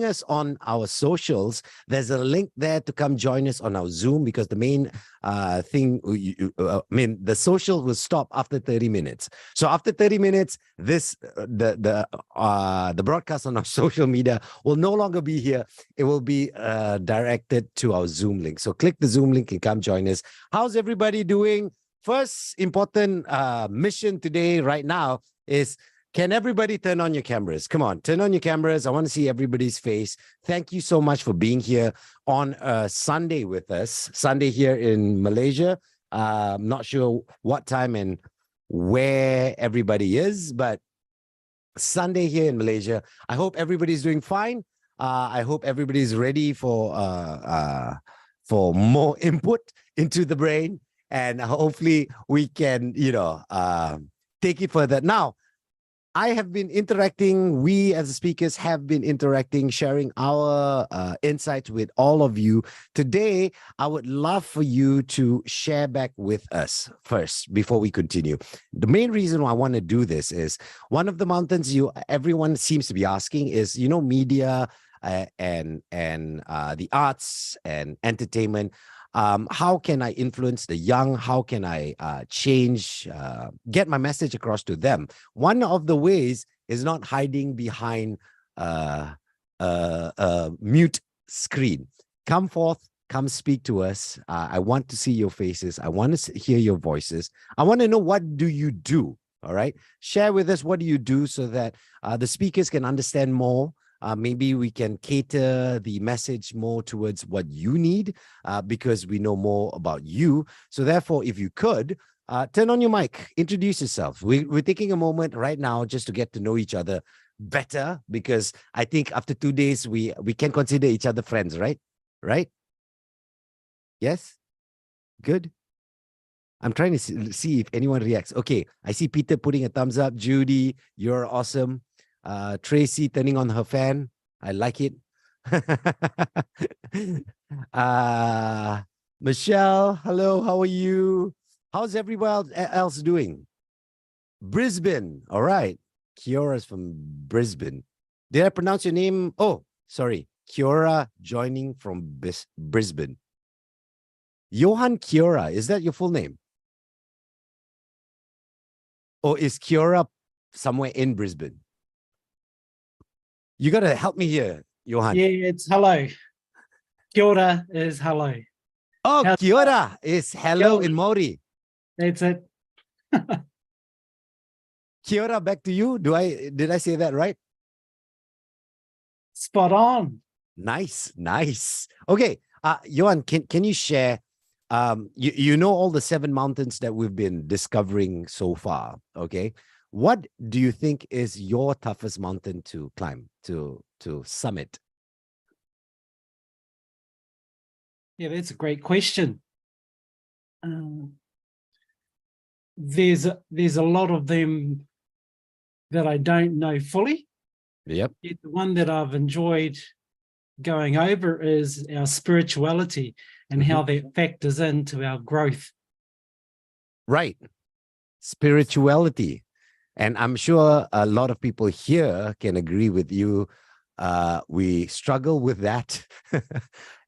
us on our socials, there's a link there to come join us on our Zoom, because the main thing, the social will stop after 30 minutes. So after 30 minutes, the broadcast on our social media will no longer be here. It will be directed to our Zoom link. So click the Zoom link and come join us. How's everybody doing? First important mission today, right now, is can everybody turn on your cameras? Come on, turn on your cameras. I want to see everybody's face. Thank you so much for being here on Sunday with us. Sunday here in Malaysia. I'm not sure what time and where everybody is, but Sunday here in Malaysia. I hope everybody's doing fine. I hope everybody's ready for more input into the brain, and hopefully we can, take it further. Now, I have been interacting, we as speakers have been interacting, sharing our insights with all of you. Today, I would love for you to share back with us first before we continue. The main reason why I want to do this is one of the mountains everyone seems to be asking is, media and the arts and entertainment. How can I influence the young? How can I change, get my message across to them? One of the ways is not hiding behind a mute screen. Come forth, come speak to us. I want to see your faces. I want to hear your voices. I want to know, what do you do? All right. Share with us, what do you do, so that the speakers can understand more. Maybe we can cater the message more towards what you need, because we know more about you. So therefore, if you could, turn on your mic, introduce yourself. We're taking a moment right now just to get to know each other better, because I think after 2 days, we can consider each other friends, right? Right? Yes? Good. I'm trying to see if anyone reacts. Okay, I see Peter putting a thumbs up. Judy, you're awesome. Tracy turning on her fan. I like it. Michelle, hello, how are you? How's everyone else doing? Brisbane, all right. Kiora's from Brisbane. Did I pronounce your name? Oh, sorry. Kiora joining from Brisbane. Johan Kiora, is that your full name? Or is Kiora somewhere in Brisbane? You got to help me here, Johan. Yeah, it's hello. Kia ora is hello. Oh, kia ora is hello in Maori. That's it. Kia ora back to you. Did I say that right? Spot on. Nice, nice. Okay, Johan, can you share? You know all the 7 mountains that we've been discovering so far. Okay, what do you think is your toughest mountain to climb, to summit? Yeah, that's a great question. There's a lot of them that I don't know fully. Yep. Yet the one that I've enjoyed going over is our spirituality and how that factors into our growth. Right. Spirituality. And I'm sure a lot of people here can agree with you. We struggle with that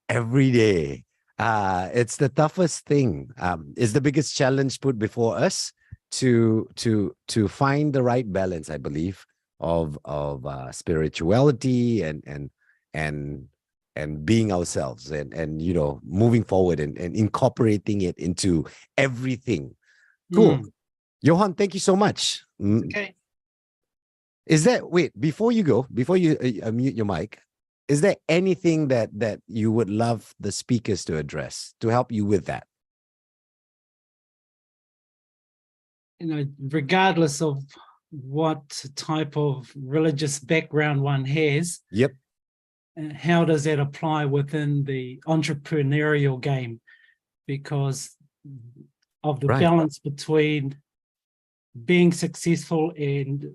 every day. It's the toughest thing. It's the biggest challenge put before us to find the right balance, I believe, of spirituality and being ourselves and moving forward and incorporating it into everything. Cool. Johan, thank you so much. Okay. Before you mute your mic, is there anything that you would love the speakers to address to help you with that? Regardless of what type of religious background one has, yep, how does that apply within the entrepreneurial game? Because of the balance between being successful and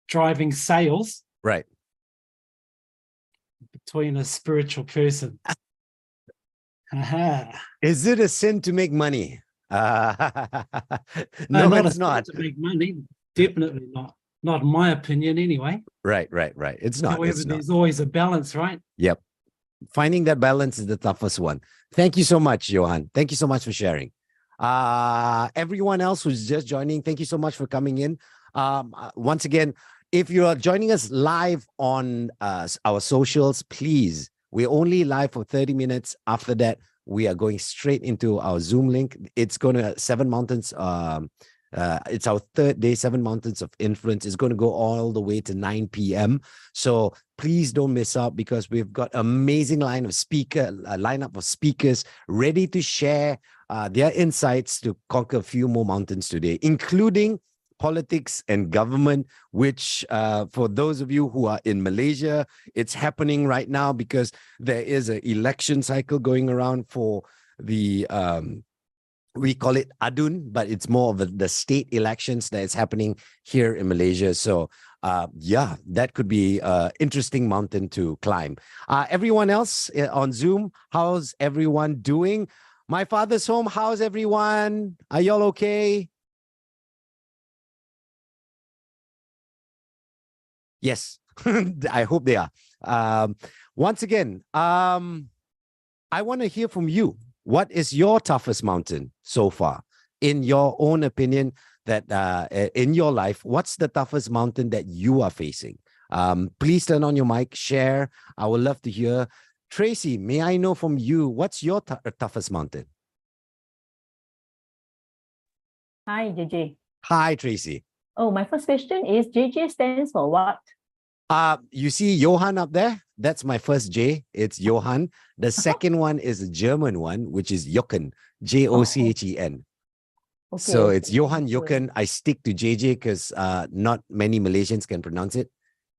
driving sales, right, between a spiritual person. Is it a sin to make money? No, not it's not. To make money, definitely not. Not in my opinion, anyway. Right. It's not. However, It's not. there's always a balance, right? Yep. Finding that balance is the toughest one. Thank you so much, Johan. Thank you so much for sharing. Everyone else who's just joining, thank you so much for coming in. Once again, if you are joining us live on our socials, please, we're only live for 30 minutes. After that, we are going straight into our Zoom link. It's going to Seven Mountains. It's our third day, Seven Mountains of Influence. It's going to go all the way to 9 p.m. So please don't miss out, because we've got amazing lineup of speakers ready to share their insights to conquer a few more mountains today, including politics and government, which for those of you who are in Malaysia, it's happening right now because there is an election cycle going around for the we call it Adun, but it's more of the state elections that is happening here in Malaysia. So yeah, that could be an interesting mountain to climb. Everyone else on Zoom, how's everyone doing? My father's home, how's everyone? Are y'all okay? Yes, I hope they are. Once again, I want to hear from you. What is your toughest mountain so far? In your own opinion, that in your life, what's the toughest mountain that you are facing? Please turn on your mic, share. I would love to hear. Tracy, may I know from you, what's your toughest mountain? Hi, JJ. Hi, Tracy. Oh, my first question is JJ stands for what? You see Johan up there? That's my first J. It's Johan. The second one is a German one, which is Jochen, Jochen. Okay, So it's okay, Johan good. Jochen. I stick to JJ because not many Malaysians can pronounce it,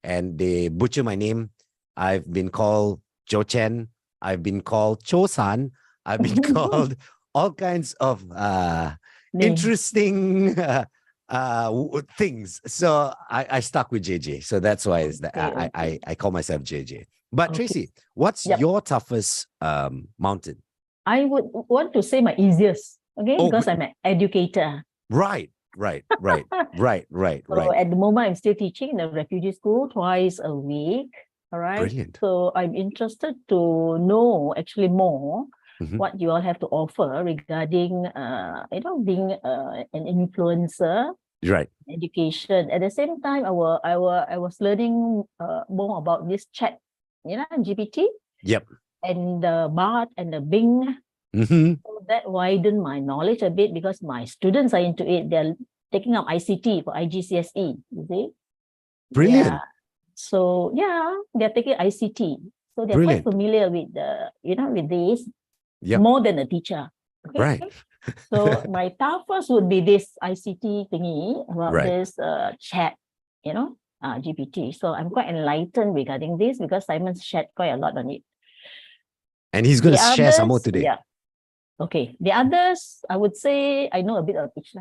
and they butcher my name. I've been called Jochen. I've been called Chosan. I've been called all kinds of interesting things. So I stuck with JJ. So that's why it's that I call myself JJ. But Okay. Tracy, what's your toughest mountain? I would want to say my easiest, okay, Oh, because I'm an educator. Right. So Right. at the moment, I'm still teaching in a refugee school twice a week. All right. Brilliant. So I'm interested to know actually more Mhm. what you all have to offer regarding, being an influencer, Right. education. At the same time, I was learning more about this chat, GPT. Yep. And the Bard and the Bing. Mm-hmm. So that widened my knowledge a bit because my students are into it. They're taking up ICT for IGCSE, you see. Brilliant. Yeah. So yeah, they're taking ICT. So they're Brilliant. quite familiar with with this Yep. more than a teacher. Okay. Right. So my toughest would be this ICT thingy about Right. this chat, GPT. So I'm quite enlightened regarding this because Simon shared quite a lot on it. And he's going to The share some more others, today. Yeah. Okay. The others, I would say I know a bit of each.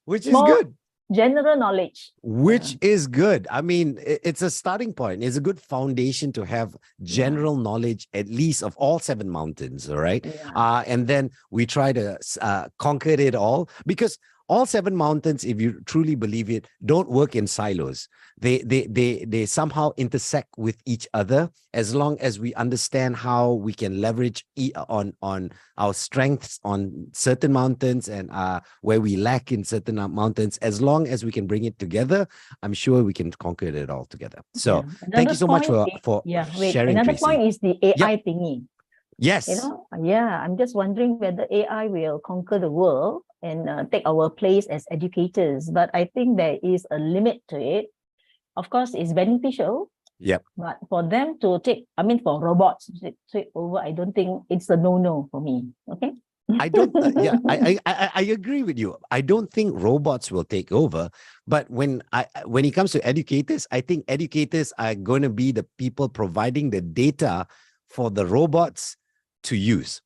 Which is More good. General knowledge. Which is good. I mean, it's a starting point. It's a good foundation to have general knowledge, at least of all seven mountains. All right. Yeah. And then we try to conquer it all, because all seven mountains, if you truly believe it, don't work in silos. They somehow intersect with each other, as long as we understand how we can leverage on our strengths on certain mountains and where we lack in certain mountains. As long as we can bring it together, I'm sure we can conquer it all together. So thank you so much for sharing. Another Tracy. point is the AI thingy. Yes. I'm just wondering whether AI will conquer the world and take our place as educators. But I think there is a limit to it. Of course, it's beneficial. Yep. But for them to for robots to take over, I don't think it's a no-no for me. Okay. I don't. I agree with you. I don't think robots will take over. But when it comes to educators, I think educators are going to be the people providing the data for the robots to use.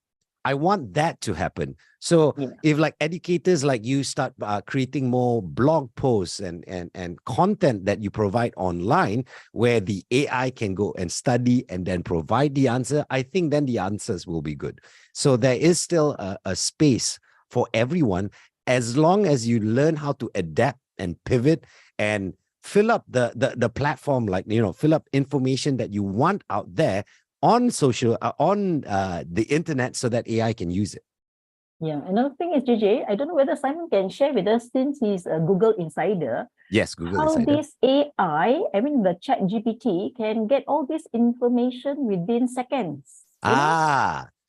I want that to happen. So if like educators like you start creating more blog posts and content that you provide online, where the AI can go and study and then provide the answer, I think then the answers will be good. So there is still a space for everyone, as long as you learn how to adapt and pivot and fill up the platform, like, fill up information that you want out there on the internet so that AI can use it. Yeah. Another thing is, JJ, I don't know whether Simon can share with us, since he's a Google insider, Yes, Google how Insider. this AI, I mean the chat GPT, can get all this information within seconds.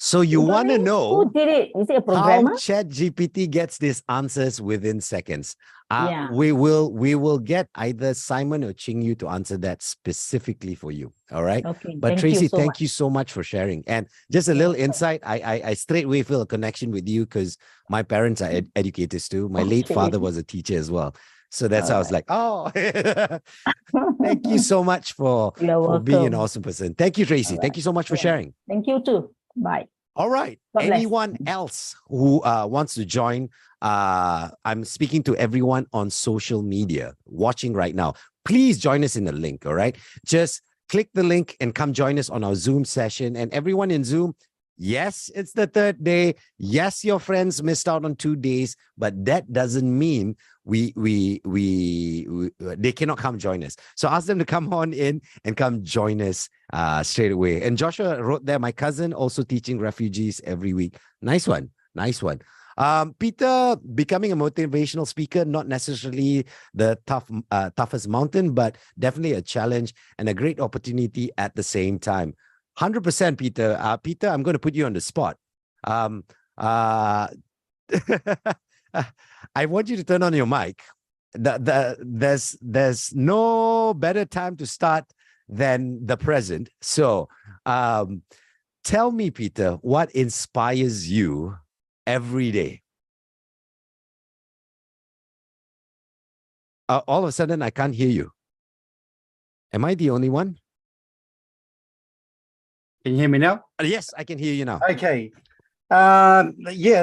So you want to know who did it? Is it a how programmer? ChatGPT gets these answers within seconds. Yeah. We will get either Simon or Ching Yu to answer that specifically for you. All right. Okay. But thank Tracy, you so thank much. you so much for sharing. And just a little insight, I straight away feel a connection with you because my parents are educators too. My late Okay. father was a teacher as well. So that's how I was like, oh, thank you You're so much for being an welcome. awesome person. Thank you, Tracy. All Thank you so much for Yeah. sharing. Thank you too. Bye. All right. God bless. Anyone else who wants to join? I'm speaking to everyone on social media watching right now. Please join us in the link. All right. Just click the link and come join us on our Zoom session. And everyone in Zoom, yes, it's the third day. Yes, your friends missed out on 2 days, but that doesn't mean they cannot come join us. So ask them to come on in and come join us straight away. And Joshua wrote there, my cousin also teaching refugees every week. Nice one. Nice one. Peter, becoming a motivational speaker, not necessarily the toughest mountain, but definitely a challenge and a great opportunity at the same time. 100%, Peter. Peter, I'm going to put you on the spot. I want you to turn on your mic. There's no better time to start than the present. So tell me, Peter, what inspires you every day? All of a sudden, I can't hear you. Am I the only one? Can you hear me now? Yes, I can hear you now. Okay. Yeah,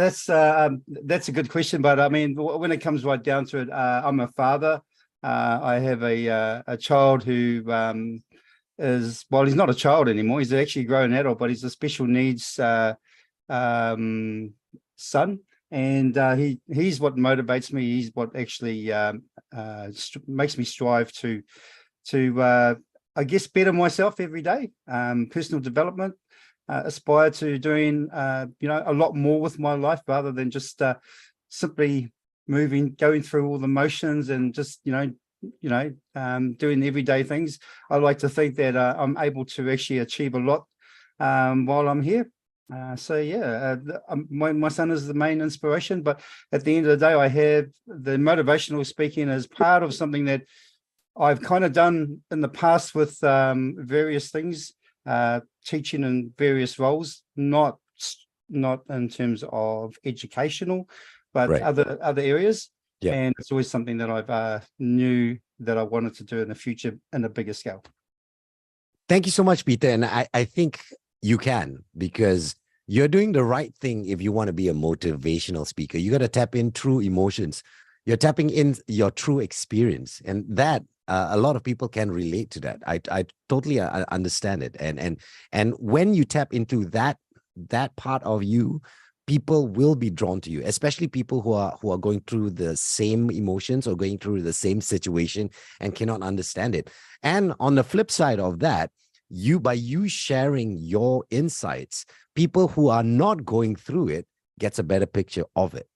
that's a good question. But I mean, when it comes right down to it, I'm a father. I have a child who is, well, he's not a child anymore. He's actually a grown adult, but he's a special needs son. And he's what motivates me. He's what actually makes me strive to I guess better myself every day. Personal development, aspire to doing a lot more with my life rather than just simply going through all the motions and just doing everyday things. I like to think that I'm able to actually achieve a lot while I'm here. My son is the main inspiration, but at the end of the day, I have the motivational speaking as part of something that I've kind of done in the past with various things, teaching in various roles, not in terms of educational, but Right. other areas. Yeah. And it's always something that I've knew that I wanted to do in the future in a bigger scale. Thank you so much, Peter. And I think you can, because you're doing the right thing if you want to be a motivational speaker. You got to tap in true emotions. You're tapping in your true experience. And that a lot of people can relate to that. I totally understand it. And when you tap into that part of you, people will be drawn to you, especially people who are going through the same emotions or going through the same situation and cannot understand it. And on the flip side of that, by you sharing your insights, people who are not going through it gets a better picture of it.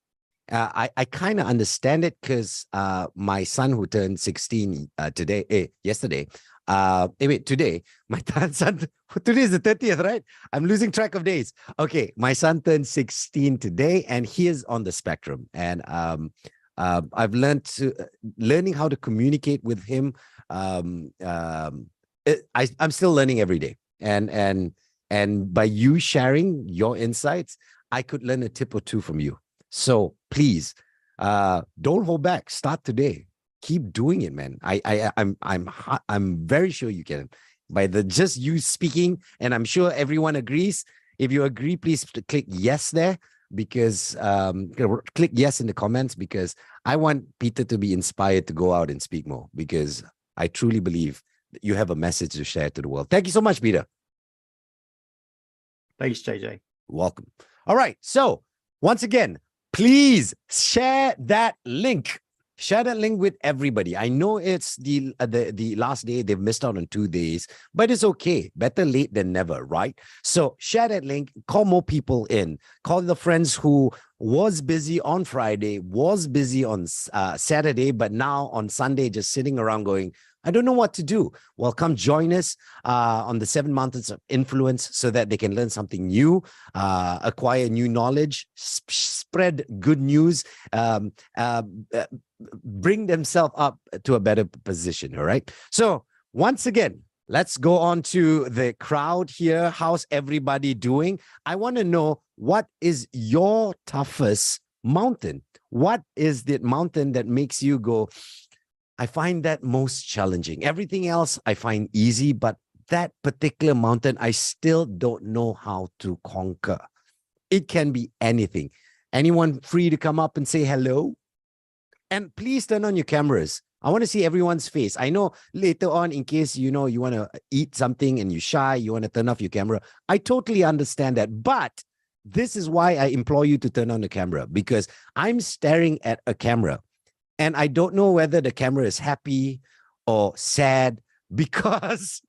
I kind of understand it because my son, who turned 16 yesterday, today, my son, today is the 30th, right? I'm losing track of days. Okay, my son turned 16 today, and he is on the spectrum. And I've learning how to communicate with him. I'm still learning every day. And by you sharing your insights, I could learn a tip or two from you. So please, don't hold back. Start today. Keep doing it, man. I'm very sure you can. By just you speaking, and I'm sure everyone agrees. If you agree, please click yes there, because click yes in the comments, because I want Peter to be inspired to go out and speak more, because I truly believe that you have a message to share to the world. Thank you so much, Peter. Thanks, JJ. Welcome. All right. So once again, please share that link. Share that link with everybody. I know it's the last day. They've missed out on 2 days, but it's okay. Better late than never, right? So share that link. Call more people in. Call the friends who was busy on Friday, was busy on Saturday, but now on Sunday just sitting around going, I don't know what to do. Well, come join us on the 7 Mountains of Influence so that they can learn something new, acquire new knowledge, spread good news, bring themselves up to a better position. All right. So once again, let's go on to the crowd here. How's everybody doing? I want to know, what is your toughest mountain? What is the mountain that makes you go, I find that most challenging? Everything else I find easy, but that particular mountain, I still don't know how to conquer. It can be anything. Anyone free to come up and say hello? And please turn on your cameras. I want to see everyone's face. I know later on, in case you want to eat something and you're shy, you want to turn off your camera. I totally understand that. But this is why I implore you to turn on the camera, because I'm staring at a camera and I don't know whether the camera is happy or sad, because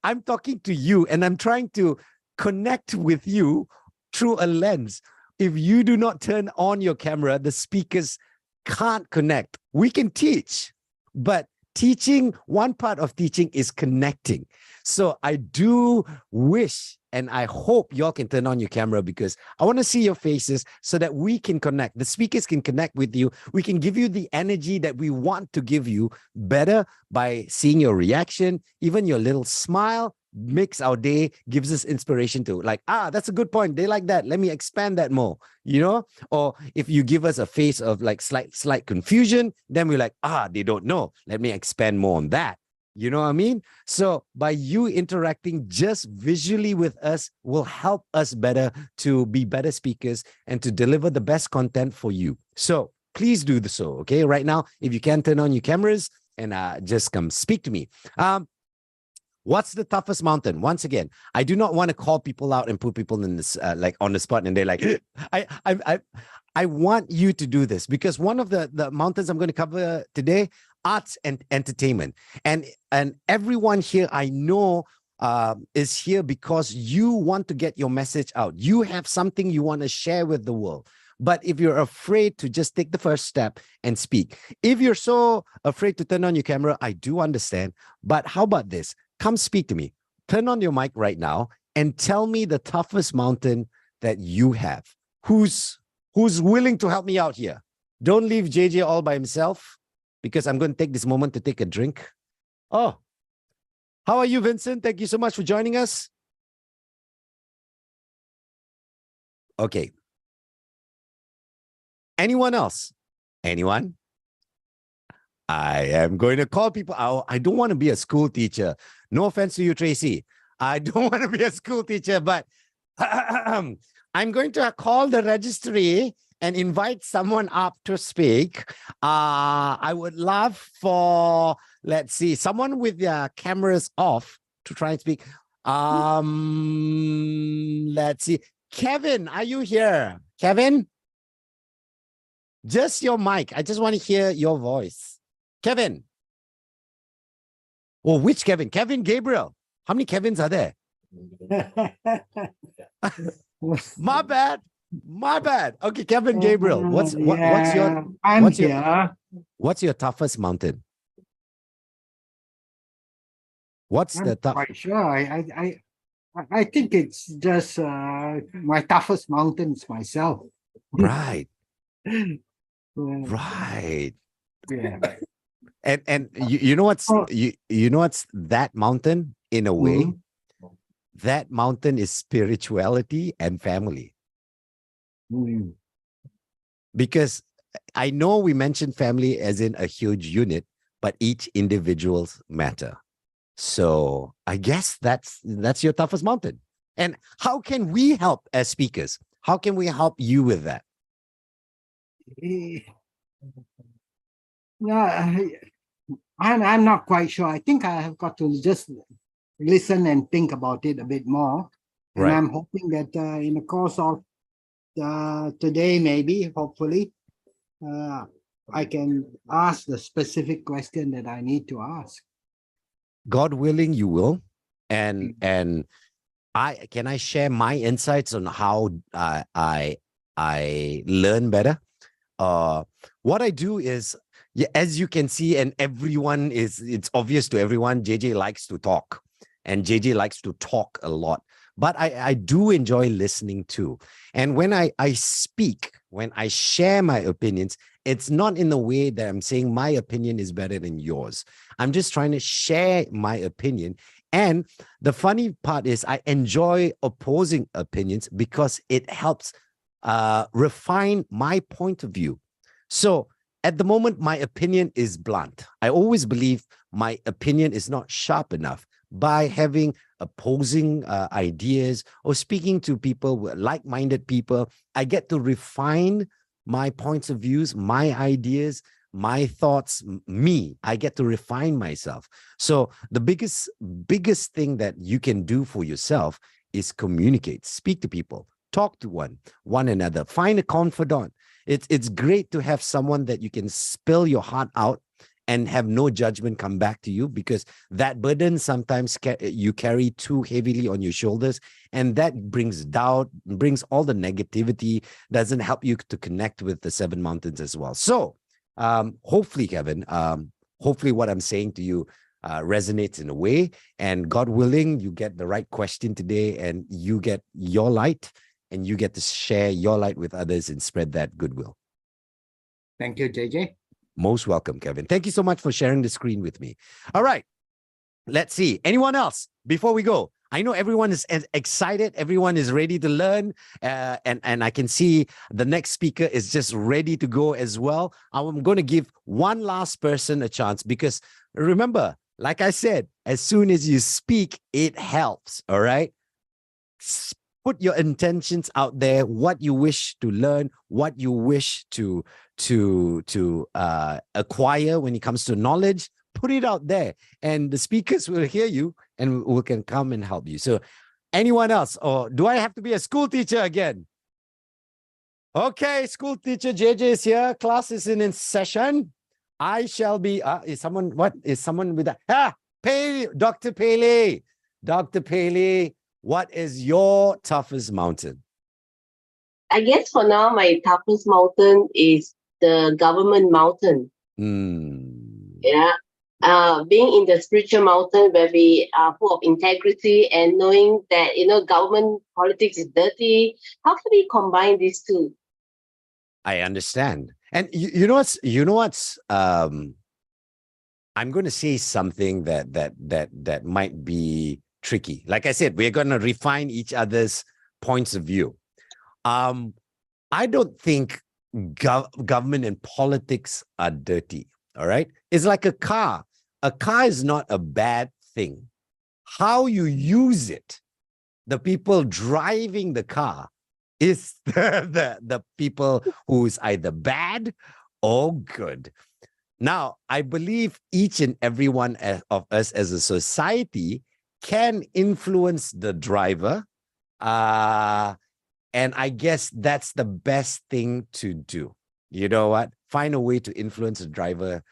I'm talking to you and I'm trying to connect with you through a lens. If you do not turn on your camera, the speakers can't connect. We can teach, but teaching, one part of teaching is connecting. So I do wish and I hope y'all can turn on your camera, because I want to see your faces so that we can connect. The speakers can connect with you. We can give you the energy that we want to give you better by seeing your reaction. Even your little smile makes our day, gives us inspiration to like, that's a good point. They like that. Let me expand that more, Or if you give us a face of like slight confusion, then we're like, they don't know. Let me expand more on that. You know what I mean? So by you interacting just visually with us will help us better to be better speakers and to deliver the best content for you. So please do so. Okay. Right now, if you can turn on your cameras and just come speak to me. What's the toughest mountain? Once again, I do not want to call people out and put people in this like on the spot and they're like, I want you to do this, because one of the mountains I'm going to cover today, arts and entertainment, and everyone here I know is here because you want to get your message out. You have something you want to share with the world. But if you're afraid to just take the first step and speak, if you're so afraid to turn on your camera, I do understand. But how about this? Come speak to me. Turn on your mic right now and tell me the toughest mountain that you have. Who's willing to help me out here? Don't leave JJ all by himself, because I'm going to take this moment to take a drink. Oh, how are you, Vincent? Thank you so much for joining us. Okay. Anyone else? Anyone? I am going to call people. I don't want to be a school teacher. No offense to you, Tracy. I don't want to be a school teacher, but I'm going to call the registry and invite someone up to speak. I would love for, let's see, someone with their cameras off to try and speak. Let's see. Kevin, are you here? Kevin? Just your mic. I just want to hear your voice. Kevin. Oh, which Kevin? Kevin Gabriel. How many Kevins are there? My bad. Okay, Kevin Gabriel. What's your toughest mountain? What's the toughest? Quite sure. I think it's just my toughest mountain is myself. Right. Yeah. Right. Yeah. And you know what's you know what's that mountain in a way? Mhm. That mountain is spirituality and family. Mm. Because I know we mentioned family as in a huge unit, but each individuals matter. So I guess that's your toughest mountain. And how can we help as speakers? How can we help you with that? Yeah, I'm not quite sure. I think I have got to just listen and think about it a bit more. And Right. I'm hoping that in the course of today, maybe, hopefully, I can ask the specific question that I need to ask. God willing, you will. And I share my insights on how I learn better. What I do is, yeah, as you can see, and it's obvious to everyone, JJ likes to talk, and JJ likes to talk a lot. But I do enjoy listening too. And when I speak, when I share my opinions, it's not in the way that I'm saying my opinion is better than yours. I'm just trying to share my opinion. And the funny part is I enjoy opposing opinions because it helps refine my point of view. So at the moment, my opinion is blunt. I always believe my opinion is not sharp enough. By having opposing ideas or speaking to people, like-minded people, I get to refine my points of views, my ideas, my thoughts, me. I get to refine myself. So the biggest thing that you can do for yourself is communicate, speak to people, talk to one another, find a confidant. It's great to have someone that you can spill your heart out and have no judgment come back to you, because that burden sometimes you carry too heavily on your shoulders, and that brings doubt, brings all the negativity, doesn't help you to connect with the seven mountains as well. So hopefully, Kevin, hopefully what I'm saying to you resonates in a way, and God willing, you get the right question today, and you get your light, and you get to share your light with others and spread that goodwill. Thank you, JJ. Most welcome, Kevin. Thank you so much for sharing the screen with me. All right, let's see. Anyone else before we go? I know everyone is excited. Everyone is ready to learn. And I can see the next speaker is just ready to go as well. I'm going to give one last person a chance, because remember, like I said, as soon as you speak, it helps. All right. Put your intentions out there, what you wish to learn, what you wish to acquire when it comes to knowledge. Put it out there, and the speakers will hear you and we can come and help you. So anyone else, or do I have to be a school teacher again? Okay, school teacher JJ is here. Class is in session. I shall be, is someone with that? Paley, Dr. Paley. Dr. Paley, what is your toughest mountain? I guess for now, my toughest mountain is the government mountain. Yeah. Being in the spiritual mountain where we are full of integrity and knowing that, government politics is dirty. How can we combine these two? I understand. And you know what's I'm going to say something that might be tricky. Like I said, we're going to refine each other's points of view. I don't think government and politics are dirty. All right. It's like a car. A car is not a bad thing. How you use it, the people driving the car, is the people who is either bad or good. Now, I believe each and every one of us as a society can influence the driver. And I guess that's the best thing to do. You know what? Find a way to influence the driver,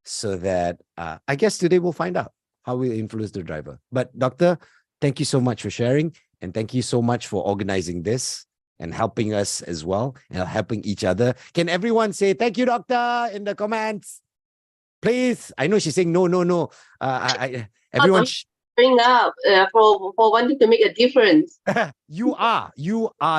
so that I guess today we'll find out how we influence the driver. But Doctor, thank you so much for sharing. And thank you so much for organizing this and helping us as well, and helping each other. Can everyone say thank you, Doctor, in the comments? Please. I know she's saying no. Everyone. Bring up for wanting to make a difference. You are,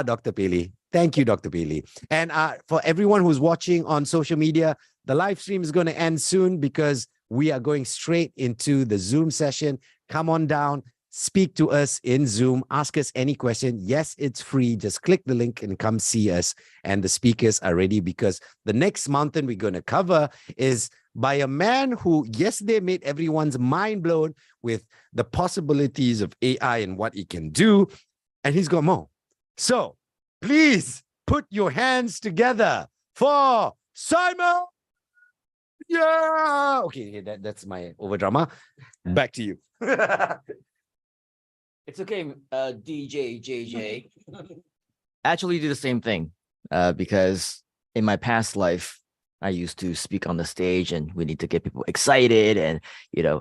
Dr. Paley. Thank you, Dr. Paley. And for everyone who's watching on social media, the live stream is going to end soon, because we are going straight into the Zoom session. Come on down, speak to us in Zoom, ask us any question. Yes, it's free. Just click the link and come see us. And the speakers are ready, because the next mountain we're going to cover is by a man who yesterday made everyone's mind blown with the possibilities of AI and what it can do. And he's got more. So please put your hands together for Simon. Yeah. Okay, that's my over drama. Back to you. It's okay, DJ JJ. Actually, do the same thing because in my past life, I used to speak on the stage and we need to get people excited. And,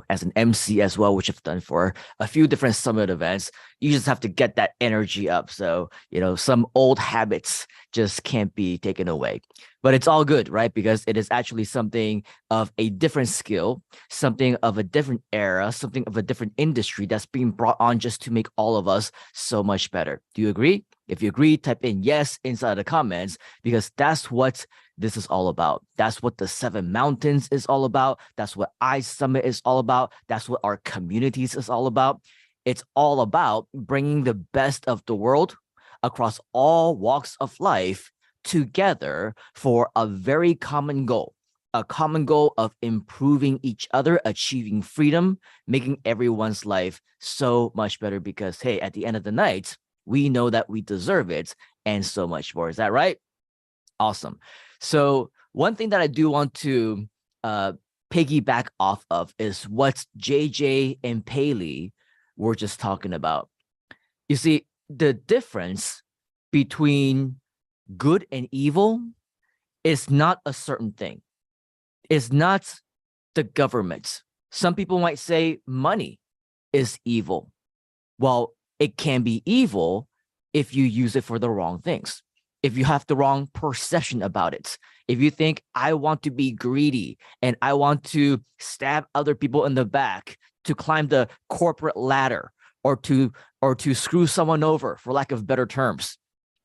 as an MC as well, which I've done for a few different summit events, you just have to get that energy up. So, some old habits just can't be taken away. But it's all good, right? Because it is actually something of a different skill, something of a different era, something of a different industry that's being brought on just to make all of us so much better. Do you agree? If you agree, type in yes inside the comments, because that's what this is all about. That's what the 7 Mountains is all about. That's what iSummit is all about. That's what our communities is all about. It's all about bringing the best of the world across all walks of life together for a very common goal, a common goal of improving each other, achieving freedom, making everyone's life so much better because, hey, at the end of the night, we know that we deserve it and so much more. Is that right? Awesome. So one thing that I do want to piggyback off of is what JJ and Paley were just talking about. You see, the difference between good and evil is not a certain thing. It's not the government. Some people might say money is evil. Well, it can be evil if you use it for the wrong things. If you have the wrong perception about it. If you think, I want to be greedy and I want to stab other people in the back to climb the corporate ladder or to screw someone over, for lack of better terms,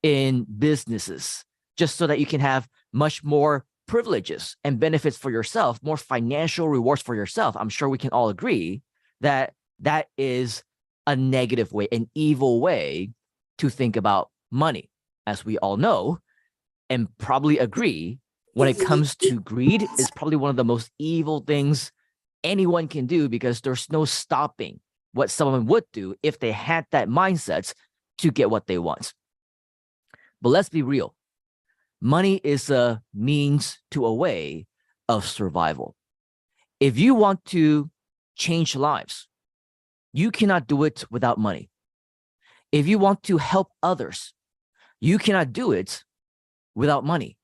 in businesses, just so that you can have much more privileges and benefits for yourself, more financial rewards for yourself. I'm sure we can all agree that that is a negative way, an evil way to think about money. As we all know, and probably agree, when it comes to greed, is probably one of the most evil things anyone can do because there's no stopping what someone would do if they had that mindset to get what they want. But let's be real. Money is a means to a way of survival. If you want to change lives, you cannot do it without money. If you want to help others, you cannot do it without money.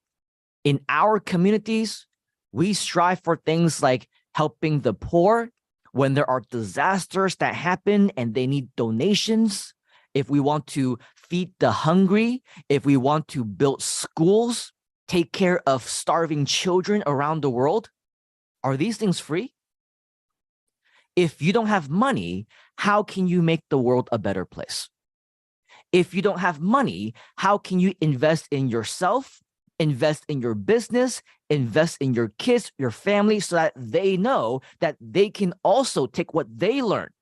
In our communities, we strive for things like helping the poor when there are disasters that happen and they need donations. If we want to feed the hungry, if we want to build schools, take care of starving children around the world, are these things free? If you don't have money, how can you make the world a better place? If you don't have money, how can you invest in yourself, invest in your business, invest in your kids, your family, so that they know that they can also take what they learned,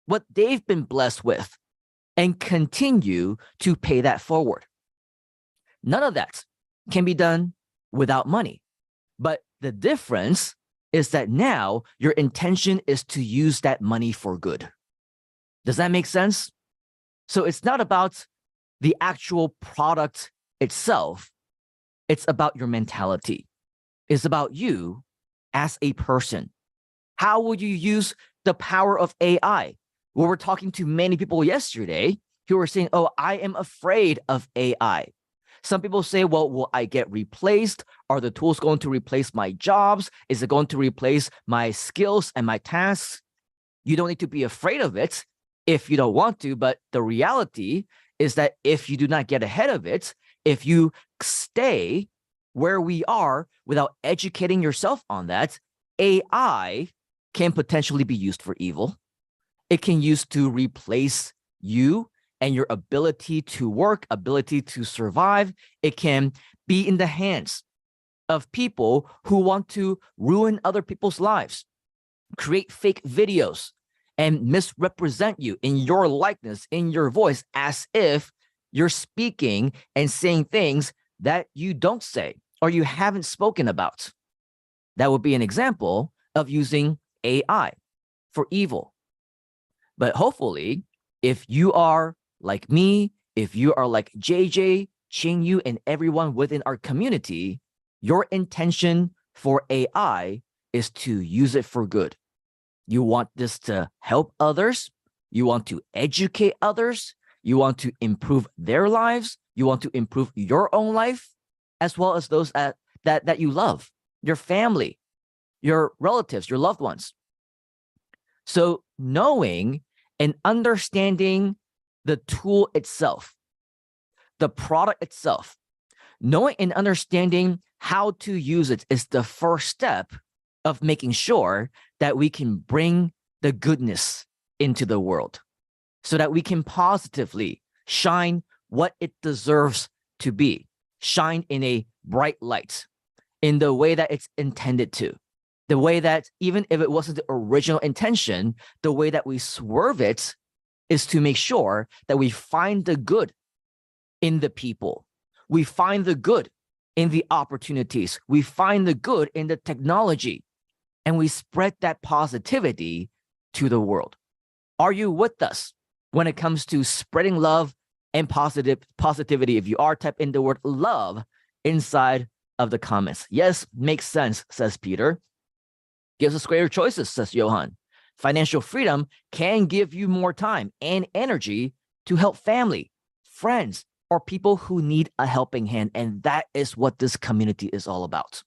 what they've been blessed with, and continue to pay that forward? None of that can be done without money. But the difference is that now your intention is to use that money for good. Does that make sense? So it's not about the actual product itself. It's about your mentality. It's about you as a person. How would you use the power of AI? We were talking to many people yesterday who were saying, oh, I am afraid of AI. Some people say, well, will I get replaced? Are the tools going to replace my jobs? Is it going to replace my skills and my tasks? You don't need to be afraid of it if you don't want to, but the reality is that if you do not get ahead of it, if you stay where we are without educating yourself on that, AI can potentially be used for evil. It can use to replace you and your ability to work, ability to survive. It can be in the hands of people who want to ruin other people's lives, create fake videos, and misrepresent you in your likeness, in your voice, as if you're speaking and saying things that you don't say or you haven't spoken about. That would be an example of using AI for evil. But hopefully, if you are like me, if you are like JJ, Qingyu, and everyone within our community, your intention for AI is to use it for good. You want this to help others. You want to educate others. You want to improve their lives. You want to improve your own life, as well as those that you love, your family, your relatives, your loved ones. So knowing and understanding the tool itself, the product itself, knowing and understanding how to use it is the first step of making sure that we can bring the goodness into the world so that we can positively shine what it deserves to be, shine in a bright light in the way that it's intended to, the way that even if it wasn't the original intention, the way that we swerve it is to make sure that we find the good in the people. We find the good in the opportunities. We find the good in the technology, and we spread that positivity to the world. Are you with us when it comes to spreading love and positivity? If you are, type in the word love inside of the comments. Yes, makes sense, says Peter. Gives us greater choices, says Johan. Financial freedom can give you more time and energy to help family, friends, or people who need a helping hand. And that is what this community is all about.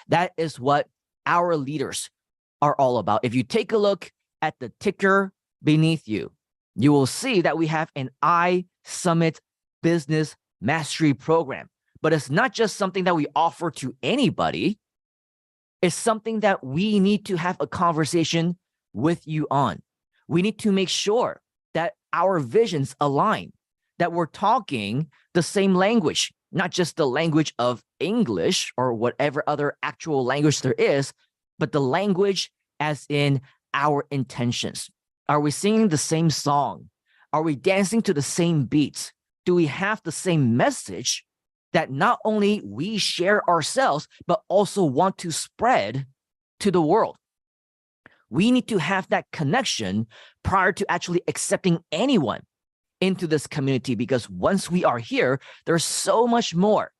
That is what our leaders are all about. If you take a look at the ticker beneath you, you will see that we have an iSummit Business Mastery Program. But it's not just something that we offer to anybody. It's something that we need to have a conversation with you on. We need to make sure that our visions align, that we're talking the same language, not just the language of English or whatever other actual language there is, but the language as in our intentions. Are we singing the same song? Are we dancing to the same beats? Do we have the same message that not only we share ourselves, but also want to spread to the world? We need to have that connection prior to actually accepting anyone into this community, because once we are here, there's so much more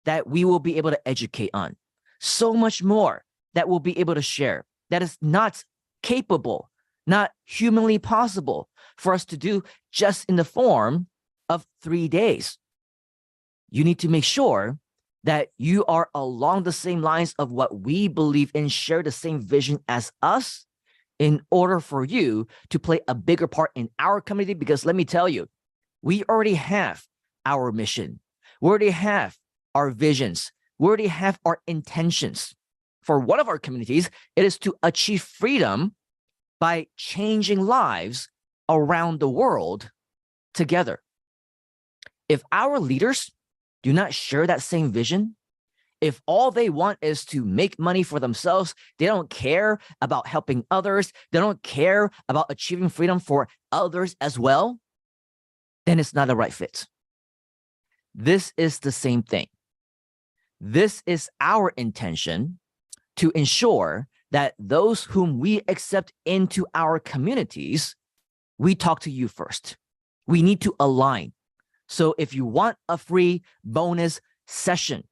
that we will be able to educate on, so much more that we'll be able to share that is not capable, not humanly possible for us to do just in the form of 3 days. You need to make sure that you are along the same lines of what we believe in, share the same vision as us, in order for you to play a bigger part in our community. Because let me tell you, we already have our mission. We already have our visions. We already have our intentions. For one of our communities, it is to achieve freedom by changing lives around the world together. If our leaders do not share that same vision, if all they want is to make money for themselves, they don't care about helping others, they don't care about achieving freedom for others as well, then it's not the right fit. This is the same thing. This is our intention to ensure that those whom we accept into our communities, we talk to you first. We need to align. So if you want a free bonus session,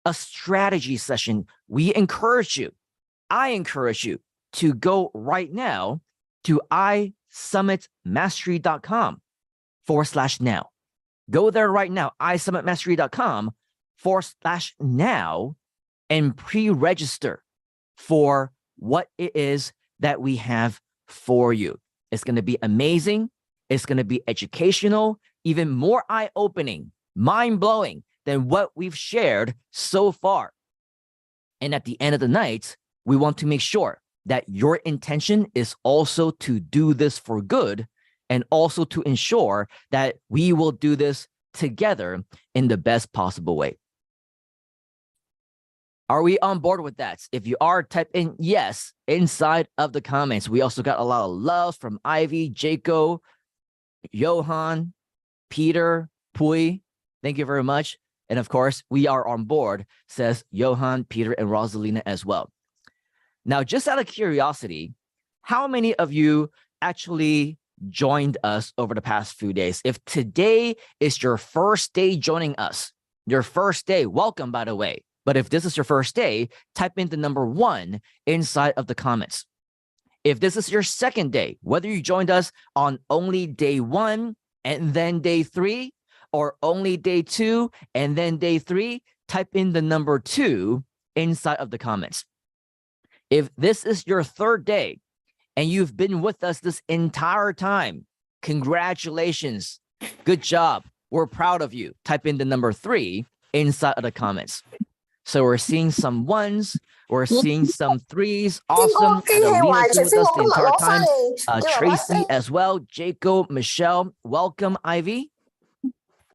a strategy session, I encourage you to go right now to isummitmastery.com/now. Go there right now, isummitmastery.com/now, and pre-register for what it is that we have for you. It's going to be amazing. It's going to be educational, even more eye-opening, mind-blowing than what we've shared so far. And at the end of the night, we want to make sure that your intention is also to do this for good, and also to ensure that we will do this together in the best possible way. Are we on board with that? If you are, type in yes inside of the comments. We also got a lot of love from Ivy, Jaco, Johan, Peter, Pui. Thank you very much. And of course, we are on board, says Johan, Peter, and Rosalina as well. Now, just out of curiosity, how many of you actually joined us over the past few days? If today is your first day joining us, your first day, welcome, by the way. But if this is your first day, type in the number 1 inside of the comments. If this is your second day, whether you joined us on only day 1 and then day 3, or only day 2 and then day 3, type in the number 2 inside of the comments. If this is your 3rd day and you've been with us this entire time, congratulations. Good job. We're proud of you. Type in the number 3 inside of the comments. So we're seeing some 1s, we're seeing some 3s. Awesome. And Alina's been with us the entire time. Tracy as well. Jacob, Michelle, welcome, Ivy.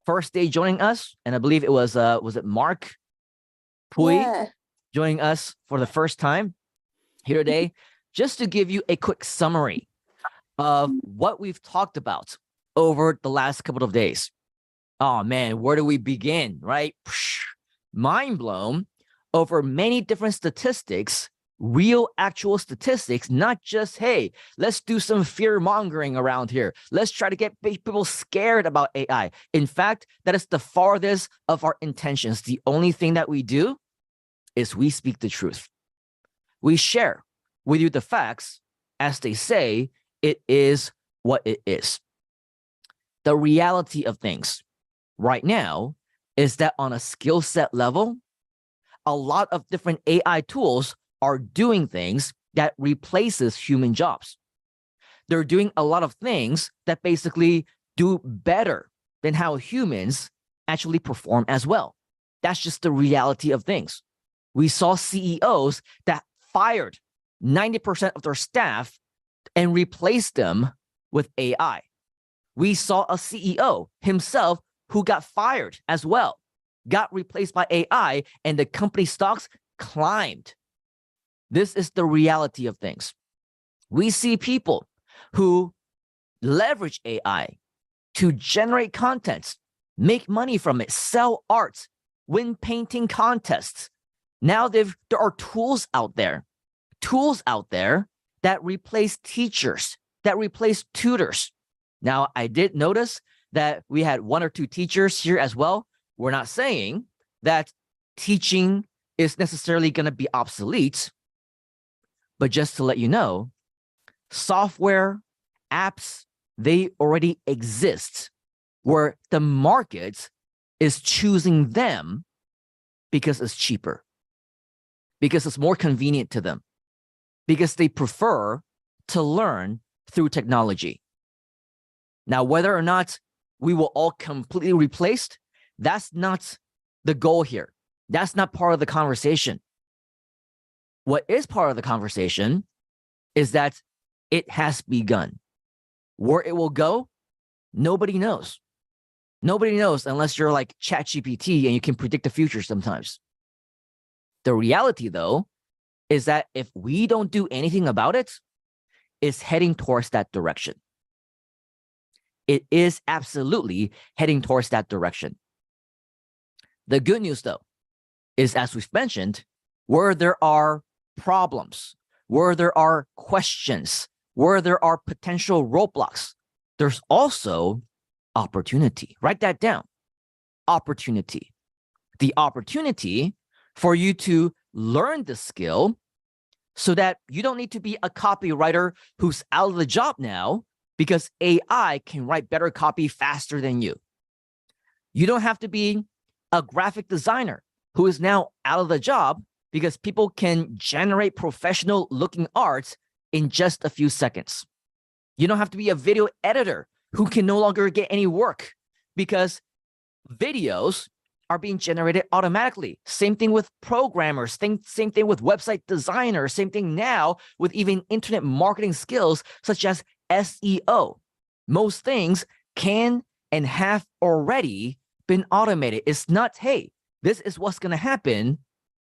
First day joining us, and I believe it was it Mark Pui joining us for the first time here today, just to give you a quick summary of what we've talked about over the last couple of days. Oh man, where do we begin, right? Mind blown over many different statistics, real actual statistics, not just, hey, let's do some fear mongering around here. Let's try to get people scared about AI. In fact, that is the farthest of our intentions. The only thing that we do is we speak the truth. We share with you the facts. As they say, it is what it is. The reality of things right now is that on a skill set level, a lot of different AI tools are doing things that replaces human jobs. They're doing a lot of things that basically do better than how humans actually perform as well. That's just the reality of things. We saw CEOs that fired 90% of their staff and replaced them with AI. We saw a CEO himself who got fired as well, got replaced by AI, and the company stocks climbed. This is the reality of things. We see people who leverage AI to generate content, make money from it, sell art, win painting contests. Now there are tools out there that replace teachers, that replace tutors. Now, I did notice that we had 1 or 2 teachers here as well. We're not saying that teaching is necessarily going to be obsolete, but just to let you know, software, apps, they already exist where the market is choosing them because it's cheaper, because it's more convenient to them, because they prefer to learn through technology. Now, whether or not we will all completely replaced, that's not the goal here. That's not part of the conversation. What is part of the conversation is that it has begun. Where it will go, nobody knows. Nobody knows unless you're like ChatGPT and you can predict the future sometimes. The reality, though, is that if we don't do anything about it, it's heading towards that direction. It is absolutely heading towards that direction. The good news, though, is, as we've mentioned, where there are problems, where there are questions, where there are potential roadblocks, there's also opportunity. Write that down. Opportunity. The opportunity for you to learn the skill so that you don't need to be a copywriter who's out of the job now because AI can write better copy faster than you. You don't have to be a graphic designer who is now out of the job because people can generate professional looking art in just a few seconds. You don't have to be a video editor who can no longer get any work because videos are being generated automatically. Same thing with programmers, same thing with website designers, same thing now with even internet marketing skills such as SEO. Most things can and have already been automated. It's not, hey, this is what's going to happen.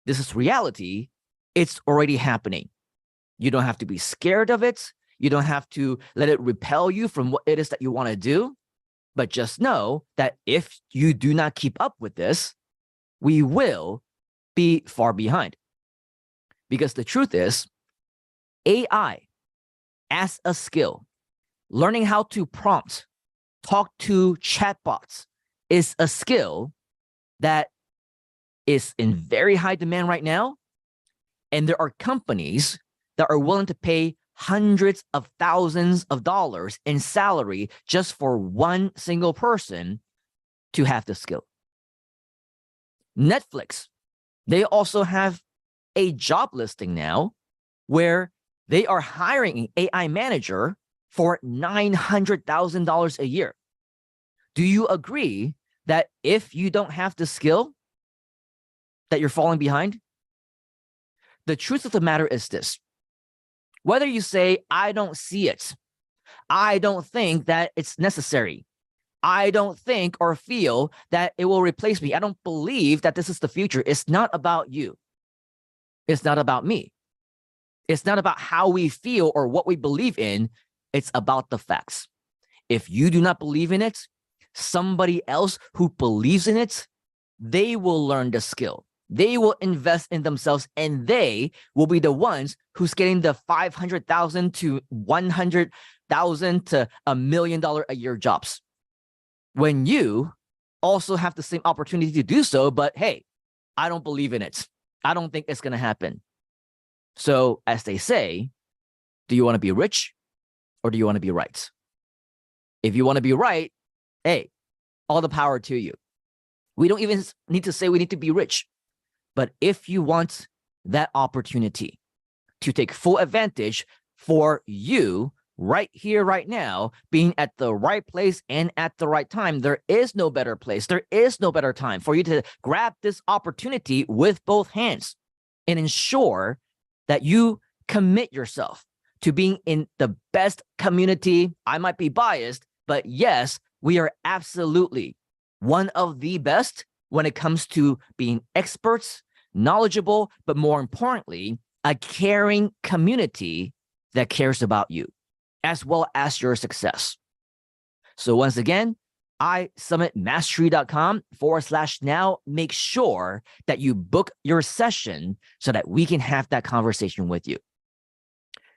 This is reality. It's already happening. You don't have to be scared of it. You don't have to let it repel you from what it is that you want to do. But just know that if you do not keep up with this, we will be far behind. Because the truth is, AI as a skill, learning how to prompt, talk to chatbots is a skill that is in very high demand right now. And there are companies that are willing to pay hundreds of thousands of dollars in salary just for one single person to have the skill. Netflix, they also have a job listing now where they are hiring an AI manager for $900,000 a year. Do you agree that if you don't have the skill, that you're falling behind? The truth of the matter is this. Whether you say, I don't see it, I don't think that it's necessary, I don't think or feel that it will replace me, I don't believe that this is the future, it's not about you. It's not about me. It's not about how we feel or what we believe in. It's about the facts. If you do not believe in it, somebody else who believes in it, they will learn the skill. They will invest in themselves, and they will be the ones who's getting the $500,000 to $100,000 to $1 million a year jobs. When you also have the same opportunity to do so, but hey, I don't believe in it. I don't think it's going to happen. So as they say, do you want to be rich or do you want to be right? If you want to be right, hey, all the power to you. We don't even need to say we need to be rich. But if you want that opportunity to take full advantage for you right here, right now, being at the right place and at the right time, there is no better place. There is no better time for you to grab this opportunity with both hands and ensure that you commit yourself to being in the best community. I might be biased, but yes, we are absolutely one of the best when it comes to being experts, knowledgeable, but more importantly, a caring community that cares about you, as well as your success. So once again, iSummitMastery.com/now. Make sure that you book your session so that we can have that conversation with you.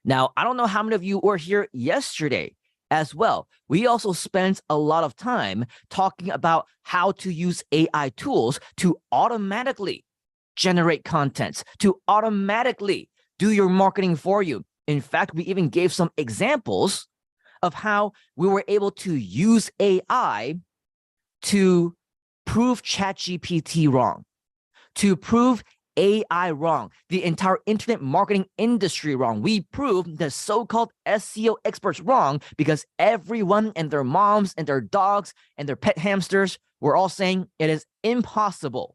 Now, I don't know how many of you were here yesterday as well. We also spent a lot of time talking about how to use AI tools to automatically generate content, to automatically do your marketing for you. In fact, we even gave some examples of how we were able to use AI to prove ChatGPT wrong, to prove AI wrong, the entire internet marketing industry wrong. We proved the so-called SEO experts wrong because everyone and their moms and their dogs and their pet hamsters were all saying it is impossible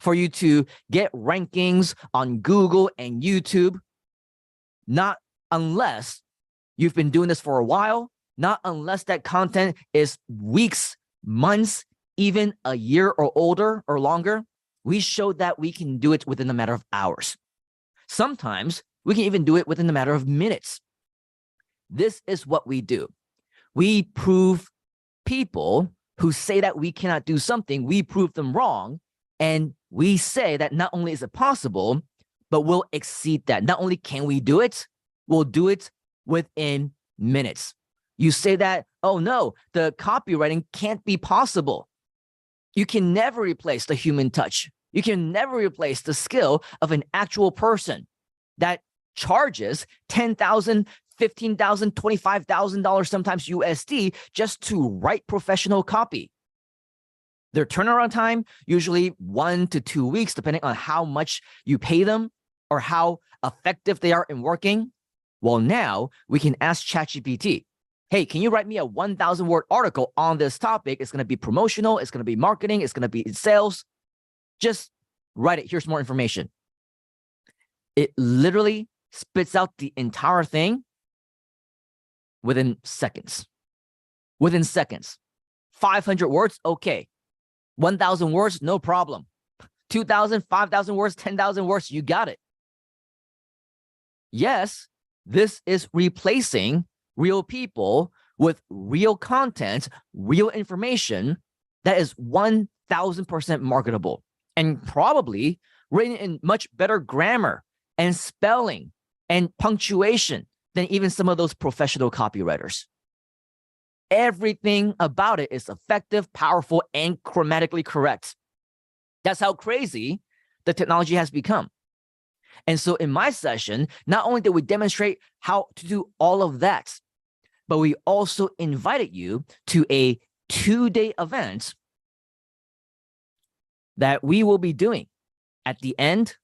for you to get rankings on Google and YouTube, not unless you've been doing this for a while, not unless that content is weeks, months, even a year or older or longer. We showed that we can do it within a matter of hours. Sometimes we can even do it within a matter of minutes. This is what we do. We prove people who say that we cannot do something, we prove them wrong, and we say that not only is it possible, but we'll exceed that. Not only can we do it, we'll do it within minutes. You say that, oh no, the copywriting can't be possible. You can never replace the human touch. You can never replace the skill of an actual person that charges $10,000, $15,000, $25,000, sometimes USD, just to write professional copy. Their turnaround time, usually 1 to 2 weeks, depending on how much you pay them or how effective they are in working. Well, now we can ask ChatGPT, hey, can you write me a 1,000-word article on this topic? It's going to be promotional. It's going to be marketing. It's going to be in sales. Just write it. Here's more information. It literally spits out the entire thing within seconds. Within seconds. 500 words, okay. 1,000 words, no problem. 2,000, 5,000 words, 10,000 words, you got it. Yes, this is replacing real people with real content, real information that is 1,000% marketable and probably written in much better grammar and spelling and punctuation than even some of those professional copywriters. Everything about it is effective, powerful, and grammatically correct. That's how crazy the technology has become. And so in my session, not only did we demonstrate how to do all of that, but we also invited you to a 2-day event that we will be doing at the end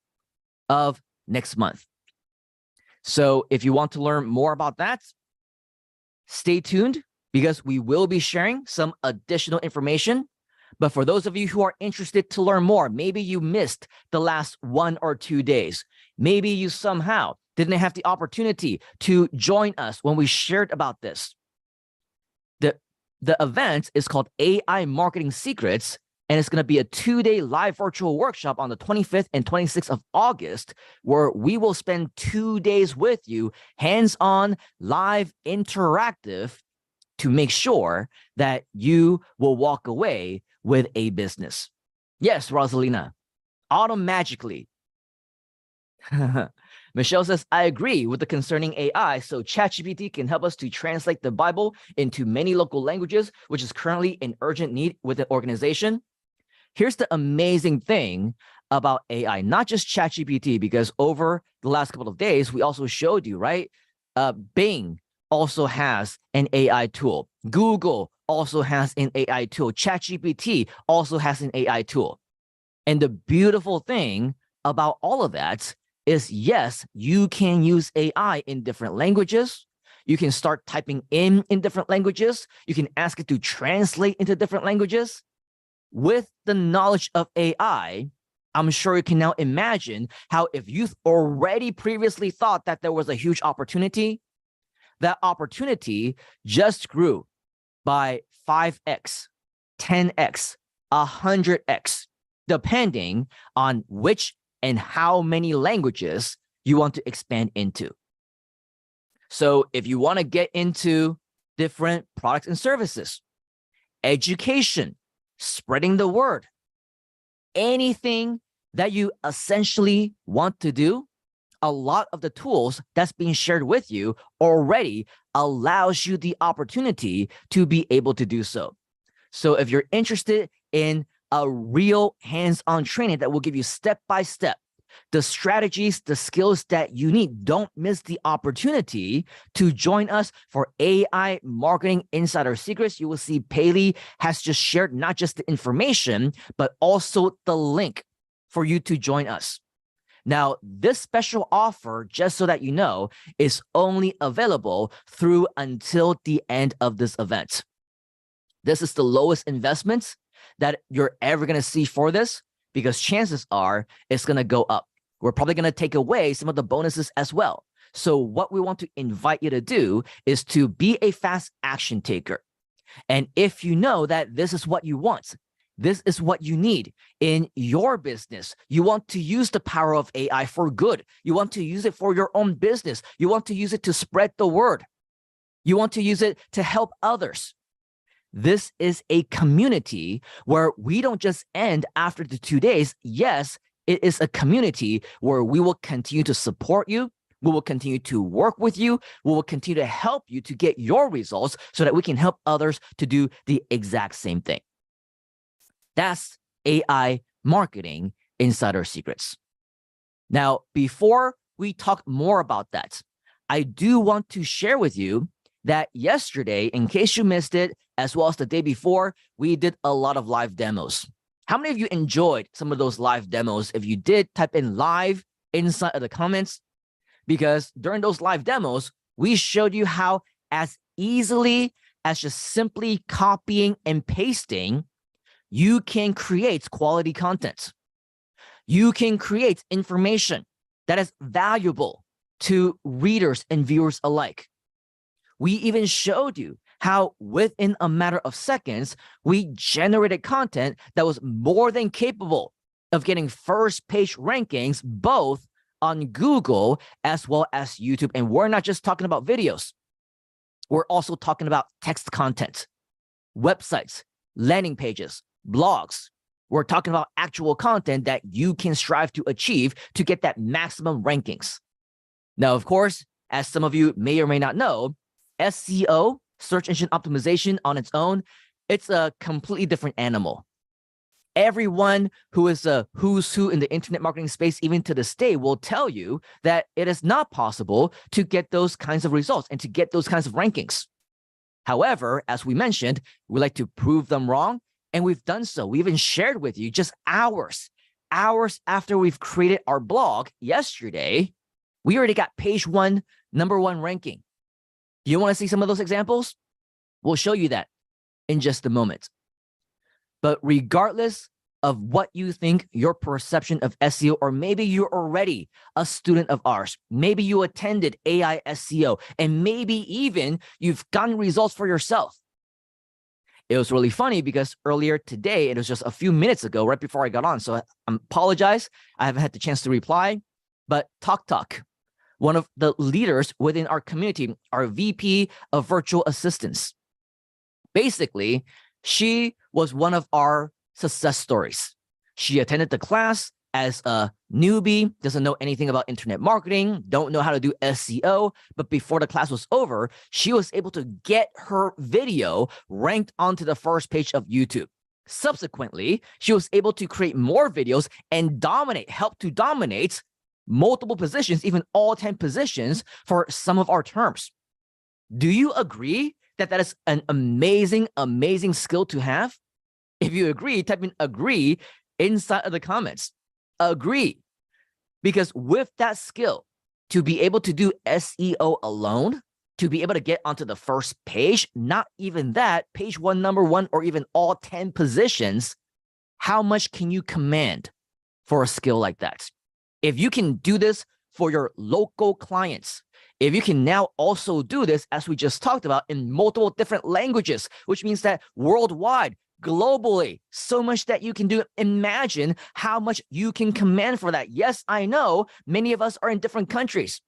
of next month. So if you want to learn more about that, stay tuned because we will be sharing some additional information. But for those of you who are interested to learn more, maybe you missed the last 1 or 2 days. Maybe you somehow didn't have the opportunity to join us when we shared about this. The event is called AI Marketing Secrets, and it's going to be a 2-day live virtual workshop on the 25th and 26th of August, where we will spend 2 days with you, hands-on, live, interactive, to make sure that you will walk away with a business. Yes, Rosalina, automatically. Michelle says, I agree with the concerning AI. So ChatGPT can help us to translate the Bible into many local languages, which is currently an urgent need with the organization. Here's the amazing thing about AI, not just ChatGPT, because over the last couple of days, we also showed you, right? Bing also has an AI tool. Google also has an AI tool. ChatGPT also has an AI tool. And the beautiful thing about all of that is, yes, you can use AI in different languages. You can start typing in different languages. You can ask it to translate into different languages. With the knowledge of AI, I'm sure you can now imagine how if you already previously thought that there was a huge opportunity, that opportunity just grew by 5x, 10x, 100x, depending on which and how many languages you want to expand into. So if you want to get into different products and services, education, spreading the word, anything that you essentially want to do, a lot of the tools that's being shared with you already allows you the opportunity to be able to do so. So if you're interested in a real hands-on training that will give you step-by-step the strategies, the skills that you need, don't miss the opportunity to join us for AI Marketing Insider Secrets. You will see Paley has just shared not just the information, but also the link for you to join us. Now, this special offer, just so that you know, is only available through until the end of this event. This is the lowest investment that you're ever going to see for this, because chances are it's going to go up. We're probably going to take away some of the bonuses as well. So what we want to invite you to do is to be a fast action taker. And if you know that this is what you want, this is what you need in your business, you want to use the power of AI for good. You want to use it for your own business. You want to use it to spread the word. You want to use it to help others. This is a community where we don't just end after the 2 days. Yes, it is a community where we will continue to support you. We will continue to work with you. We will continue to help you to get your results so that we can help others to do the exact same thing. That's AI Marketing Insider Secrets. Now, before we talk more about that, I do want to share with you that yesterday, in case you missed it, as well as the day before, we did a lot of live demos. How many of you enjoyed some of those live demos? If you did, type in live inside of the comments, because during those live demos, we showed you how as easily as just simply copying and pasting, you can create quality content. You can create information that is valuable to readers and viewers alike. We even showed you how within a matter of seconds, we generated content that was more than capable of getting first page rankings, both on Google as well as YouTube. And we're not just talking about videos. We're also talking about text content, websites, landing pages, blogs. We're talking about actual content that you can strive to achieve to get that maximum rankings. Now, of course, as some of you may or may not know, SEO, search engine optimization on its own, it's a completely different animal. Everyone who is a who's who in the internet marketing space, even to this day, will tell you that it is not possible to get those kinds of results and to get those kinds of rankings. However, as we mentioned, we like to prove them wrong And we've done so. We even shared with you just hours after we've created our blog yesterday, we already got page 1, number 1 ranking. You want to see some of those examples? We'll show you that in just a moment. But regardless of what you think, your perception of SEO, or maybe you're already a student of ours, maybe you attended AI SEO, and maybe even you've gotten results for yourself. It was really funny because earlier today, it was just a few minutes ago, right before I got on. So I apologize. I haven't had the chance to reply, but Talk, one of the leaders within our community, our VP of virtual assistants. Basically, she was one of our success stories. She attended the class as a newbie, doesn't know anything about internet marketing, don't know how to do SEO, but before the class was over, she was able to get her video ranked onto the first page of YouTube. Subsequently, she was able to create more videos and help to dominate multiple positions, even all 10 positions for some of our terms. Do you agree that that is an amazing, amazing skill to have? If you agree, type in agree inside of the comments. Agree. Because with that skill, to be able to do SEO alone, to be able to get onto the first page, not even that, page 1, number 1, or even all 10 positions, how much can you command for a skill like that? If you can do this for your local clients, if you can now also do this, as we just talked about, in multiple different languages, which means that worldwide, globally, so much that you can do. Imagine how much you can command for that. Yes, I know many of us are in different countries.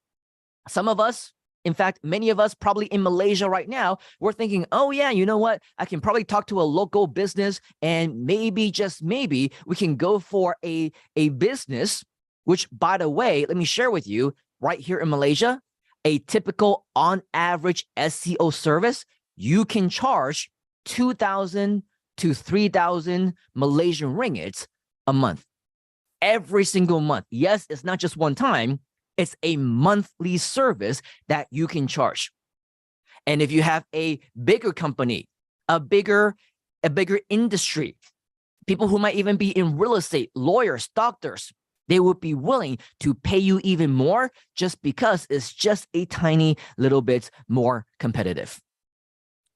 Some of us, in fact, many of us probably in Malaysia right now, we're thinking, oh yeah, you know what? I can probably talk to a local business and maybe, just maybe, we can go for a business, which, by the way, let me share with you, right here in Malaysia, a typical on average SEO service, you can charge 2,000 to 3,000 Malaysian ringgits a month, every single month. Yes, it's not just one time, it's a monthly service that you can charge. And if you have a bigger company, a bigger industry, people who might even be in real estate, lawyers, doctors, they would be willing to pay you even more just because it's just a tiny little bit more competitive.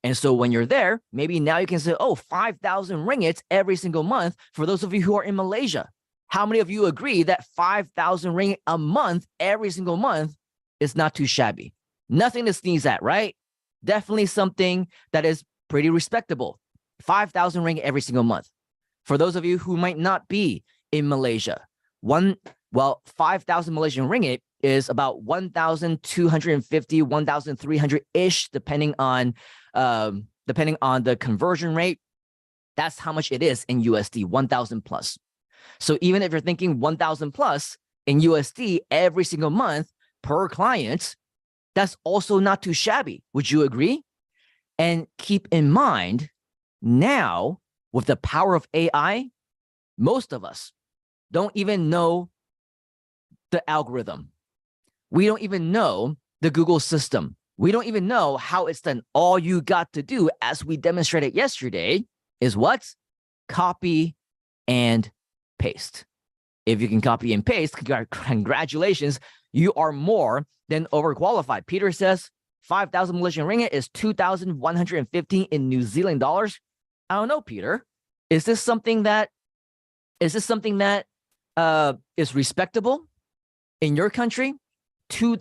And so when you're there, maybe now you can say, oh, 5,000 ringgits every single month for those of you who are in Malaysia. How many of you agree that 5,000 ringgit a month, every single month, is not too shabby? Nothing to sneeze at, right? Definitely something that is pretty respectable. 5,000 ringgit every single month. For those of you who might not be in Malaysia, 5,000 Malaysian ringgit is about 1,250, 1,300-ish, depending on the conversion rate. That's how much it is in USD, 1,000 plus. So even if you're thinking 1,000 plus in USD every single month per client, that's also not too shabby. Would you agree? And keep in mind, now with the power of AI, most of us don't even know the algorithm. We don't even know the Google system. We don't even know how it's done. All you got to do, as we demonstrated yesterday, is what? Copy and paste. If you can copy and paste, congratulations, you are more than overqualified. Peter says 5,000 Malaysian ringgit is 2,115 in New Zealand dollars. I don't know, Peter. Is this something that is respectable in your country? 2,000